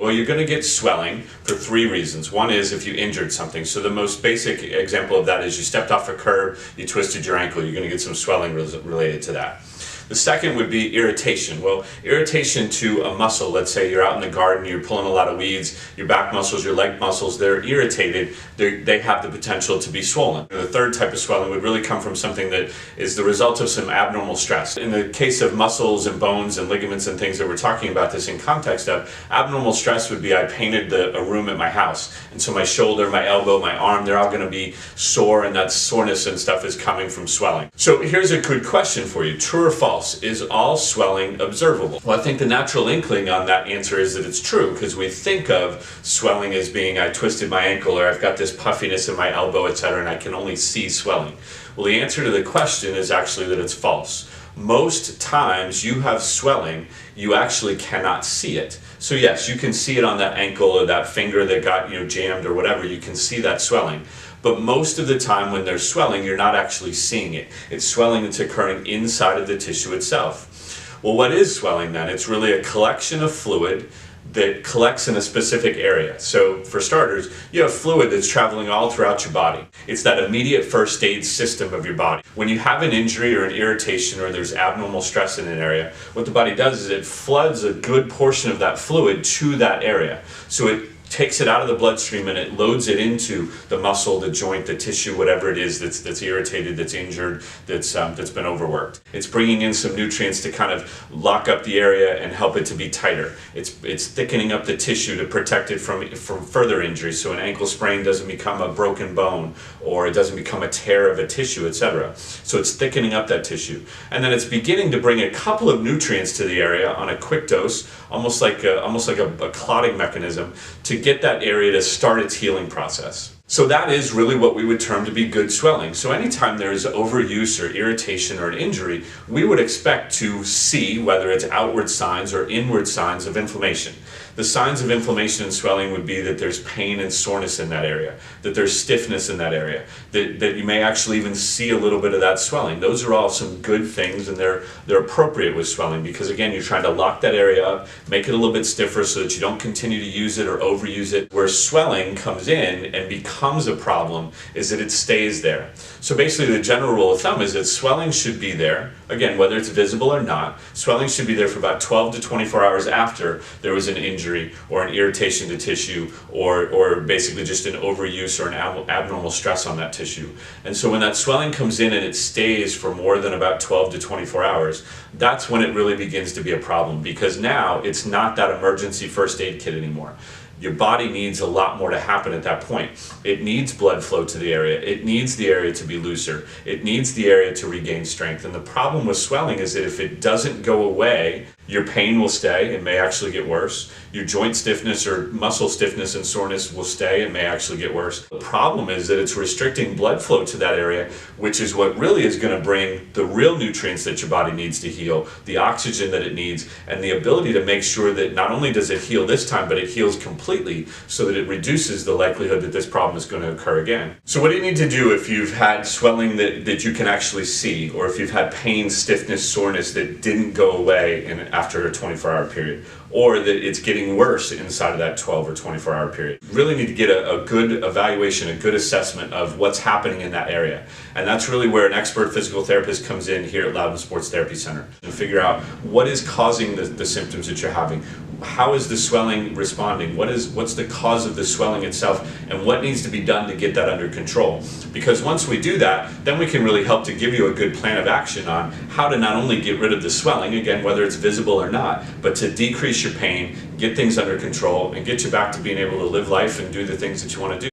Well, you're going to get swelling for three reasons. One is if you injured something. So the most basic example of that is you stepped off a curb, you twisted your ankle, you're going to get some swelling related to that. The second would be irritation. Well, irritation to a muscle, let's say you're out in the garden, you're pulling a lot of weeds, your back muscles, your leg muscles, they're irritated, they have the potential to be swollen. The third type of swelling would really come from something that is the result of some abnormal stress. In the case of muscles and bones and ligaments and things that we're talking about this in context of, abnormal stress would be I painted a room at my house, and so my shoulder, my elbow, my arm, they're all going to be sore, and that soreness and stuff is coming from swelling. So here's a good question for you. True or false? Is all swelling observable? Well, I think the natural inkling on that answer is that it's true, because we think of swelling as being I twisted my ankle, or I've got this puffiness in my elbow, etc., and I can only see swelling. Well, the answer to the question is actually that it's false. Most times you have swelling, you actually cannot see it. So yes, you can see it on that ankle or that finger that got jammed or whatever, you can see that swelling. But most of the time when there's swelling, you're not actually seeing it. It's swelling that's occurring inside of the tissue itself. Well, what is swelling then? It's really a collection of fluid that collects in a specific area. So for starters, you have fluid that's traveling all throughout your body. It's that immediate first aid system of your body. When you have an injury or an irritation or there's abnormal stress in an area, what the body does is it floods a good portion of that fluid to that area. So it takes it out of the bloodstream and it loads it into the muscle, the joint, the tissue, whatever it is that's irritated, that's injured, that's been overworked. It's bringing in some nutrients to kind of lock up the area and help it to be tighter. It's thickening up the tissue to protect it from further injury, so an ankle sprain doesn't become a broken bone or it doesn't become a tear of a tissue, etc. So it's thickening up that tissue. And then it's beginning to bring a couple of nutrients to the area on a quick dose, almost like a clotting mechanism, to get that area to start its healing process. So that is really what we would term to be good swelling. So anytime there is overuse or irritation or an injury, we would expect to see whether it's outward signs or inward signs of inflammation. The signs of inflammation and swelling would be that there's pain and soreness in that area, that there's stiffness in that area, that you may actually even see a little bit of that swelling. Those are all some good things, and they're appropriate with swelling, because again, you're trying to lock that area up, make it a little bit stiffer so that you don't continue to use it or overuse it. Where swelling comes in and becomes a problem is that it stays there. So basically the general rule of thumb is that swelling should be there, again, whether it's visible or not, swelling should be there for about 12 to 24 hours after there was an injury or an irritation to tissue, or basically just an overuse or an abnormal stress on that tissue. And so when that swelling comes in and it stays for more than about 12 to 24 hours, that's when it really begins to be a problem, because now it's not that emergency first aid kit anymore. Your body needs a lot more to happen at that point. It needs blood flow to the area. It needs the area to be looser. It needs the area to regain strength. And the problem with swelling is that if it doesn't go away, your pain will stay. It may actually get worse. Your joint stiffness or muscle stiffness and soreness will stay. It may actually get worse. The problem is that it's restricting blood flow to that area, which is what really is going to bring the real nutrients that your body needs to heal, the oxygen that it needs, and the ability to make sure that not only does it heal this time, but it heals completely, so that it reduces the likelihood that this problem is going to occur again. So what do you need to do if you've had swelling that you can actually see, or if you've had pain, stiffness, soreness that didn't go away after a 24-hour period, or that it's getting worse inside of that 12 or 24-hour period? You really need to get a good evaluation, a good assessment of what's happening in that area. And that's really where an expert physical therapist comes in here at Loudon Sports Therapy Center, and figure out what is causing the symptoms that you're having. How is the swelling responding? What's the cause of the swelling itself, and what needs to be done to get that under control? Because once we do that, then we can really help to give you a good plan of action on how to not only get rid of the swelling, again, whether it's visible or not, but to decrease your pain, get things under control, and get you back to being able to live life and do the things that you want to do.